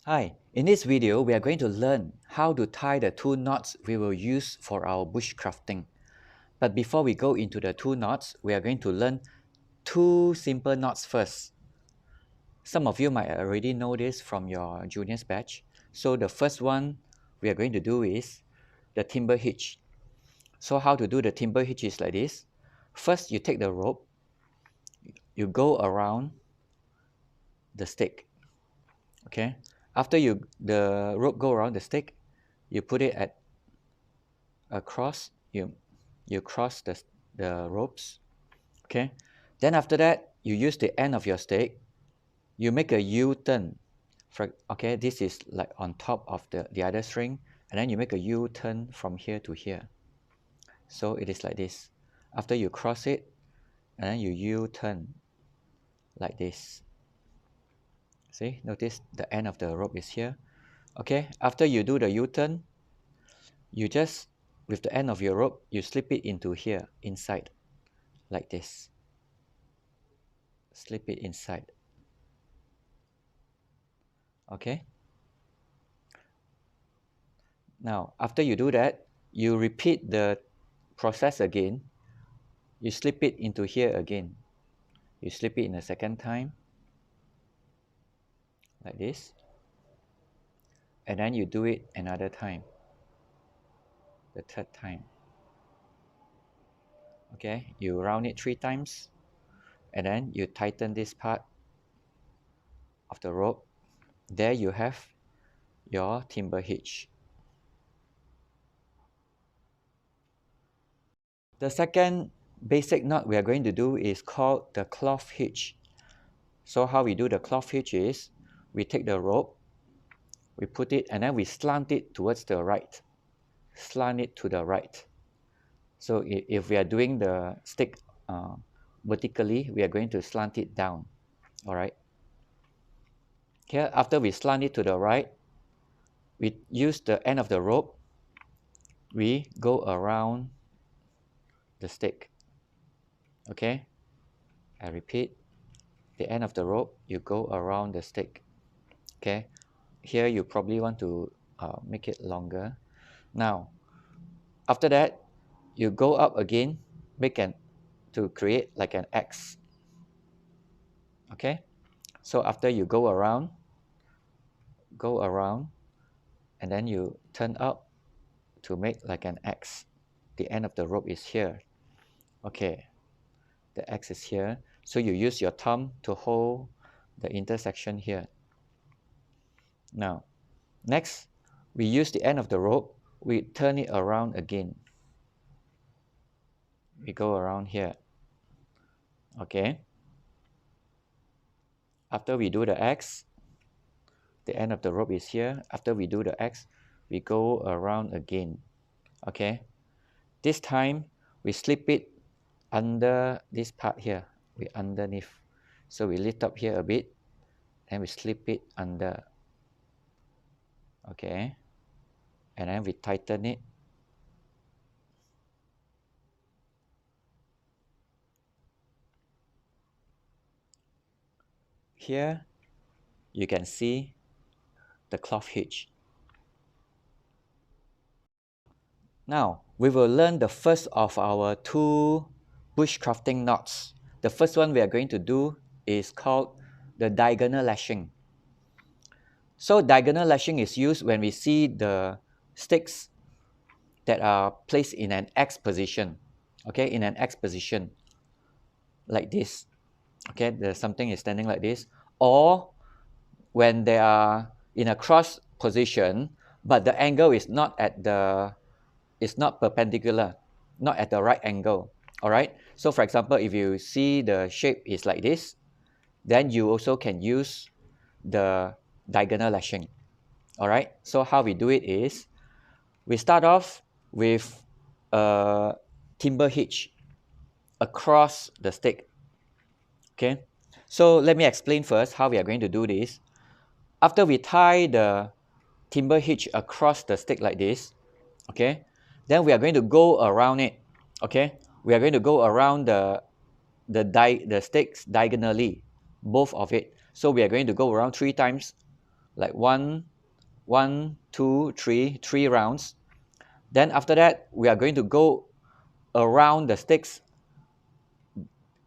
Hi, in this video we are going to learn how to tie the two knots we will use for our bushcrafting. But before we go into the two knots, we are going to learn two simple knots first. Some of you might already know this from your juniors batch. So the first one we are going to do is the timber hitch. So how to do the timber hitch is like this. First you take the rope, you go around the stick. Okay, after the rope go around the stick, you put it at across, you cross the ropes. Okay, then after that you use the end of your stick, you make a U-turn. Okay, this is like on top of the other string, and then you make a U-turn from here to here. So it is like this. After you cross it, and then you U-turn like this. See, notice the end of the rope is here. Okay, after you do the U-turn, you just, with the end of your rope, you slip it into here, inside, like this. Slip it inside. Okay. Now, after you do that, you repeat the process again. You slip it into here again. You slip it in a second time, like this. And then you do it another time, the third time. Okay, you round it 3 times, and then you tighten this part of the rope. There you have your timber hitch. The second basic knot we are going to do is called the cloth hitch. So how we do the cloth hitch is, we take the rope, we put it, and then we slant it towards the right. Slant it to the right. So if we are doing the stick vertically, we are going to slant it down. All right. Here, after we slant it to the right, we use the end of the rope. We go around the stick. Okay. I repeat. The end of the rope, you go around the stick. Okay. Here you probably want to make it longer. Now, after that, you go up again, to create like an X. Okay. So after you go around, and then you turn up to make like an X. The end of the rope is here. Okay, the X is here. So you use your thumb to hold the intersection here. Now, next, we use the end of the rope. We turn it around again. We go around here. Okay. After we do the X, the end of the rope is here. After we do the X, we go around again. Okay. This time, we slip it under this part here. We underneath. So we lift up here a bit, and we slip it under. Okay. And then we tighten it. Here, you can see the cloth hitch. Now, we will learn the first of our two bushcrafting knots. The first one we are going to do is called the diagonal lashing. So diagonal lashing is used when we see the sticks that are placed in an X position. Okay, in an X position, like this. Okay, there's something is standing like this. Or when they are in a cross position, but the angle is not perpendicular, not at the right angle. All right. So for example, if you see the shape is like this, then you also can use the diagonal lashing. All right. So how we do it is, we start off with a timber hitch across the stick. Okay. So let me explain first how we are going to do this. After we tie the timber hitch across the stick like this, okay, then we are going to go around it. Okay, we are going to go around the sticks diagonally, both of it. So we are going to go around 3 times. like one, two, three rounds. Then after that, we are going to go around the sticks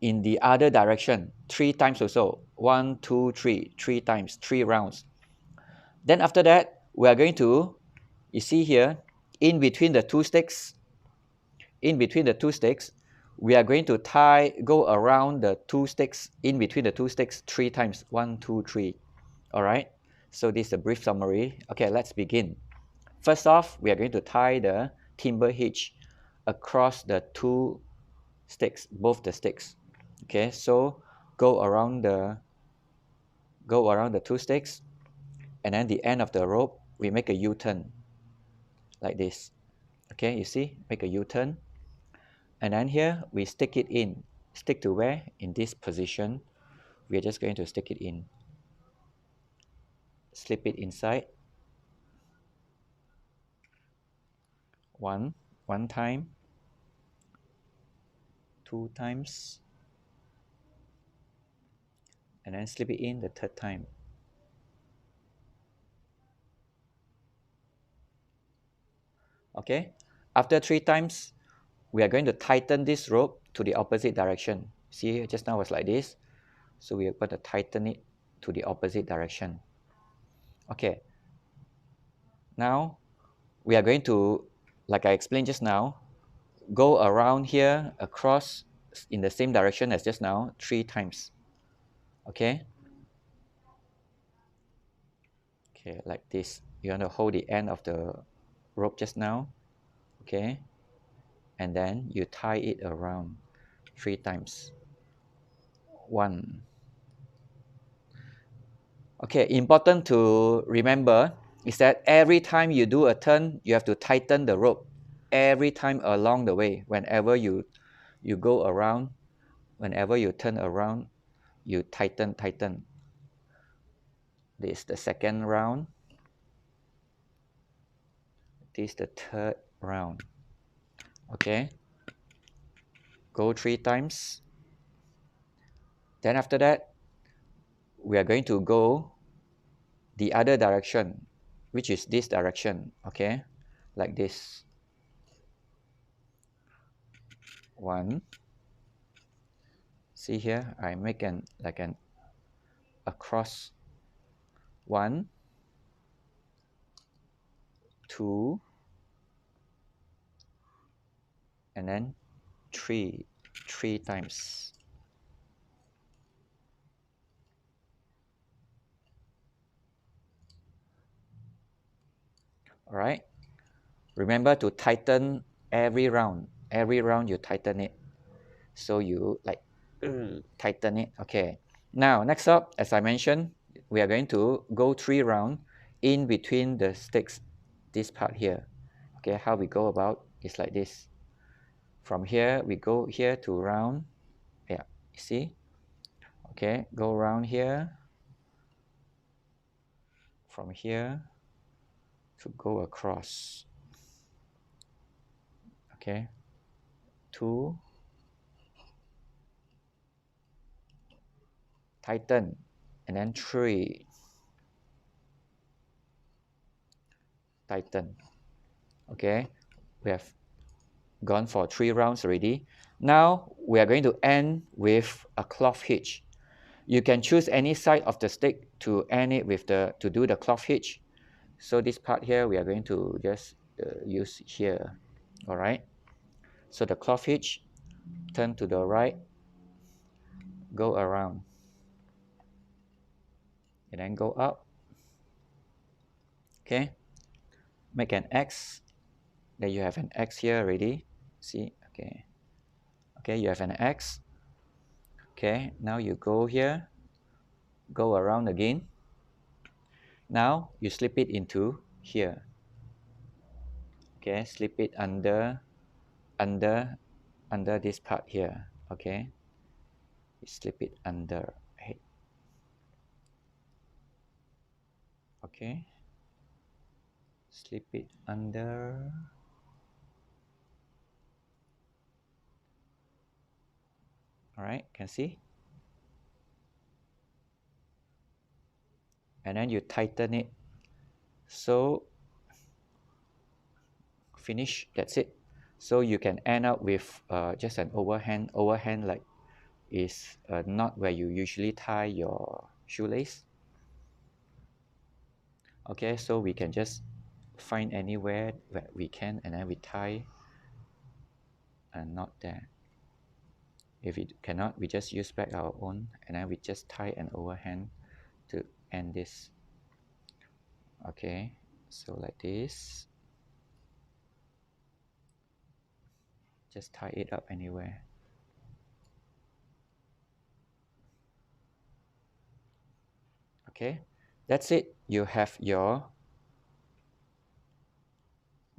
in the other direction 3 times also. One, two, three times, 3 rounds. Then after that, we are going to, you see here, in between the two sticks, we are going to go around the two sticks, in between the two sticks 3 times. One, two, three. All right. So this is a brief summary. Okay, let's begin. First off, we are going to tie the timber hitch across the two sticks, both the sticks. Okay, so go around the two sticks, and then the end of the rope, we make a U-turn like this. Okay, you see, make a U-turn, and then here we stick it in. Stick to where? In this position. We are just going to stick it in. Slip it inside. One time, 2 times, and then slip it in the third time. Okay, after 3 times, we are going to tighten this rope to the opposite direction. See, just now was like this. So we are going to tighten it to the opposite direction. Okay, now we are going to, like I explained just now, go around here across in the same direction as just now 3 times. Okay, okay, like this. You want to hold the end of the rope just now. Okay, and then you tie it around 3 times. One. Okay, important to remember is that every time you do a turn, you have to tighten the rope. Every time along the way, whenever you go around, whenever you turn around, you tighten. This is the second round. This is the third round. Okay, go 3 times. Then after that, we are going to go the other direction, which is this direction. Okay, like this. One. See here, I make an across. One, two, and then three times. All right, remember to tighten every round you tighten it, so you like tighten it. Okay, now next up, as I mentioned, we are going to go 3 rounds in between the sticks, this part here. Okay, how we go about is like this. From here we go here to round. Yeah, you see. Okay, go around here, from here to go across. Okay, 2, tighten, and then 3, tighten. Okay, we have gone for 3 rounds already. Now we are going to end with a cloth hitch. You can choose any side of the stick to end it with to do the cloth hitch. So this part here we are going to just use here. All right, so the cloth hitch, turn to the right, go around, and then go up. Okay, make an X. Then you have an X here already. See, okay, you have an X. Okay, now you go here, go around again. Now you slip it into here. Okay, slip it under this part here. Okay, you slip it under. Okay, slip it under. All right, can see. and then you tighten it. So finish, that's it. So you can end up with just an overhand. Overhand like is a knot where you usually tie your shoelace. Okay, so we can just find anywhere where we can, and then we tie a knot there. If we cannot, we just use back our own, and then we just tie an overhand to end this. Okay, so like this. Just tie it up anywhere. Okay, that's it. You have your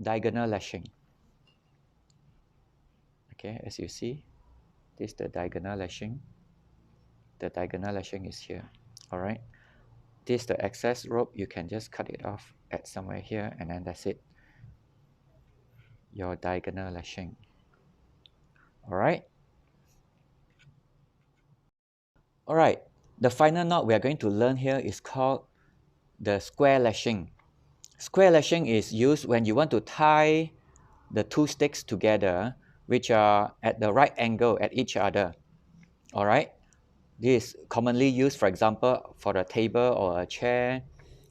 diagonal lashing. Okay, as you see, this is the diagonal lashing. The diagonal lashing is here. All right, this is the excess rope. You can just cut it off at somewhere here, and then that's it. Your diagonal lashing. All right. All right. The final knot we are going to learn here is called the square lashing. Square lashing is used when you want to tie the two sticks together, which are at the right angle at each other. All right. This is commonly used, for example, for a table or a chair,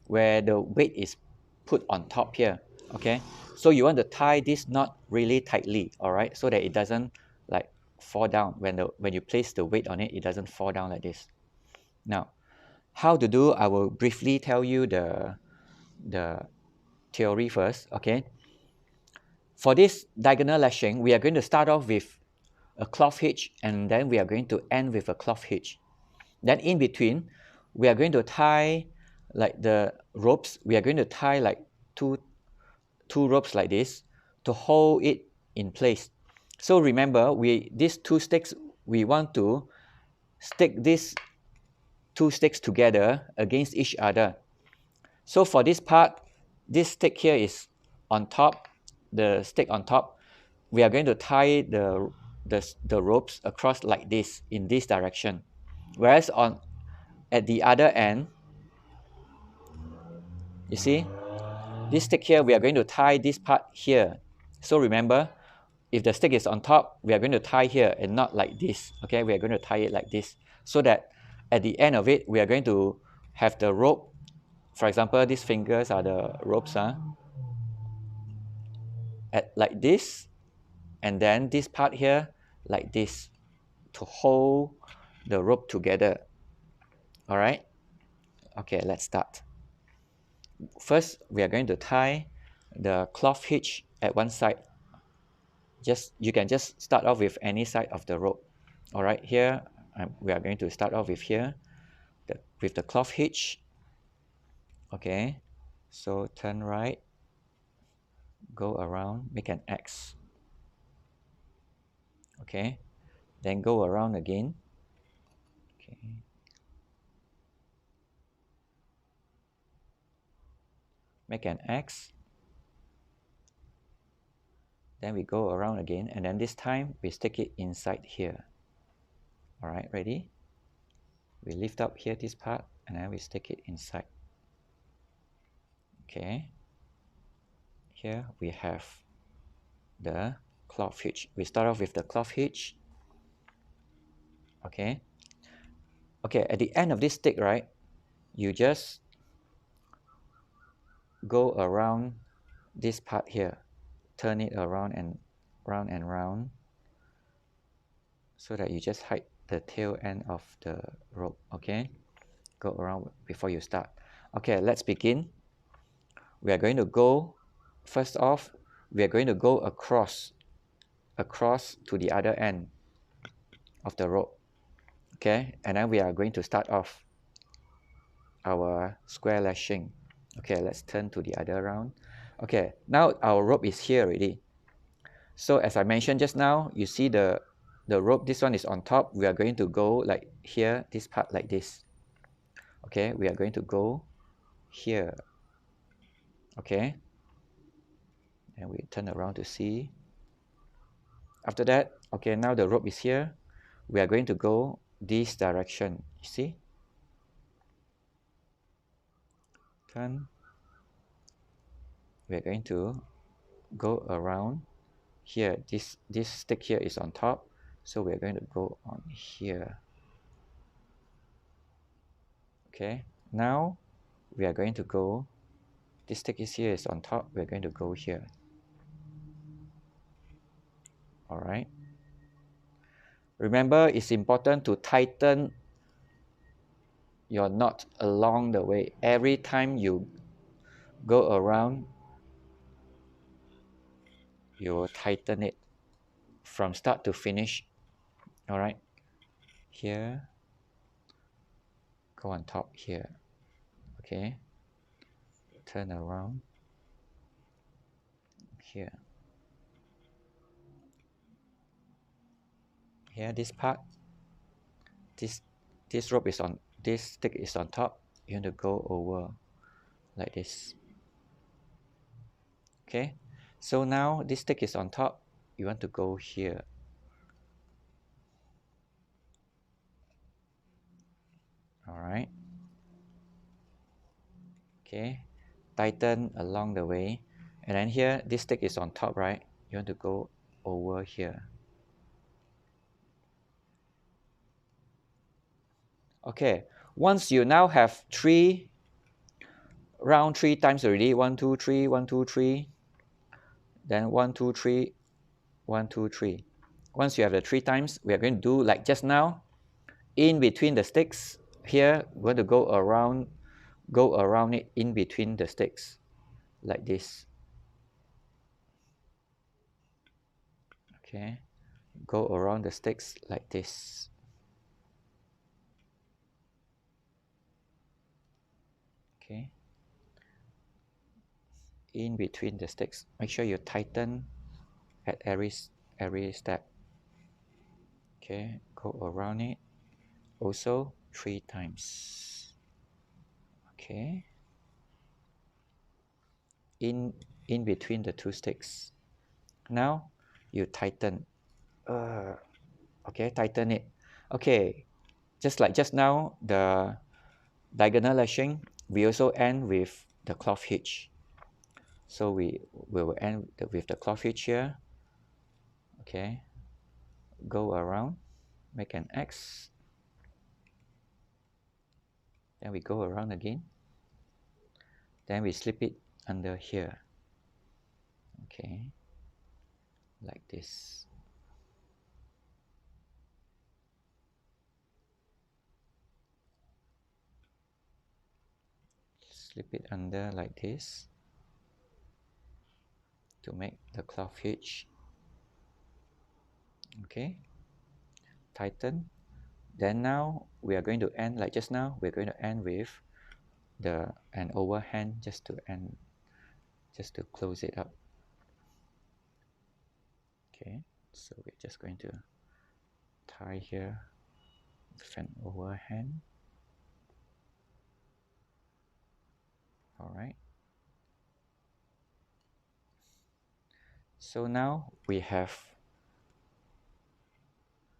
where the weight is put on top here. Okay. So you want to tie this knot really tightly. All right. So that it doesn't like fall down when you place the weight on it. It doesn't fall down like this. Now, how to do? I will briefly tell you the theory first. Okay. For this diagonal lashing, we are going to start off with a cloth hitch, and then we are going to end with a cloth hitch. Then in between, we are going to tie like the ropes. We are going to tie like two ropes like this to hold it in place. So remember, these two sticks, we want to stick these two sticks together against each other. So for this part, this stick here is on top, the stick on top. We are going to tie the ropes across like this, in this direction. Whereas at the other end, you see, this stick here, we are going to tie this part here. So remember, if the stick is on top, we are going to tie here and not like this. Okay, we are going to tie it like this, so that at the end of it, we are going to have the rope. For example, these fingers are the ropes, at like this, and then this part here like this, to hold the rope together. All right. Okay, let's start. First, we are going to tie the cloth hitch at one side. You can just start off with any side of the rope. All right, here we are going to start off with here with the cloth hitch. Okay, so turn right, go around, make an X. Okay, then go around again. Okay, make an X. Then we go around again, and then this time we stick it inside here. All right, ready? We lift up here this part, and then we stick it inside. Okay, here we have the cloth hitch. We start off with the cloth hitch. Okay, at the end of this stick, right, you just go around this part here, turn it around and round and round, so that you just hide the tail end of the rope. Okay, go around before you start. Okay, let's begin. We are going to go, first off, we are going to go across to the other end of the rope. Okay, and then we are going to start off our square lashing. Okay, let's turn to the other round. Okay, now our rope is here already. So as I mentioned just now, you see the rope, this one is on top. We are going to go like here, this part like this. Okay, we are going to go here. Okay, and we turn around to see. After that, okay, now the rope is here. We are going to go this direction. You see? one, we're going to go around here. This stick here is on top, so we're going to go on here. Okay, now we are going to go, this stick is here, is on top, we're going to go here. All right, remember, it's important to tighten your knot along the way. Every time you go around, you will tighten it from start to finish. All right, here, go on top here. Okay, turn around here. Here, this part, this rope is on, this stick is on top. You want to go over like this. Okay, so now this stick is on top. You want to go here. All right. Okay, tighten along the way, and then here this stick is on top, right? You want to go over here. Okay, once you now have round 3 times already, 1 2 3 1 2 3, then 1 2 3 1 2 3. Once you have the 3 times, we are going to do like just now. In between the sticks here, we're going to go around it in between the sticks like this. Okay, go around the sticks like this. Okay, in between the sticks, make sure you tighten at every step. Okay, go around it also 3 times. Okay, in between the 2 sticks. Now you tighten. Okay, tighten it. Okay, just like just now, the diagonal lashing, we also end with the cloth hitch. So we will end with the cloth hitch here. Okay, go around, make an X, then we go around again, then we slip it under here. Okay, like this. Slip it under like this to make the cloth hitch. Okay, tighten. Then now we are going to end like just now. We're going to end with an overhand just to close it up. Okay, so we're just going to tie here with an overhand. All right, so now we have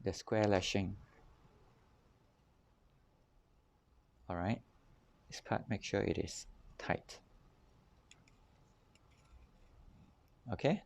the square lashing. All right, this part, make sure it is tight. Okay,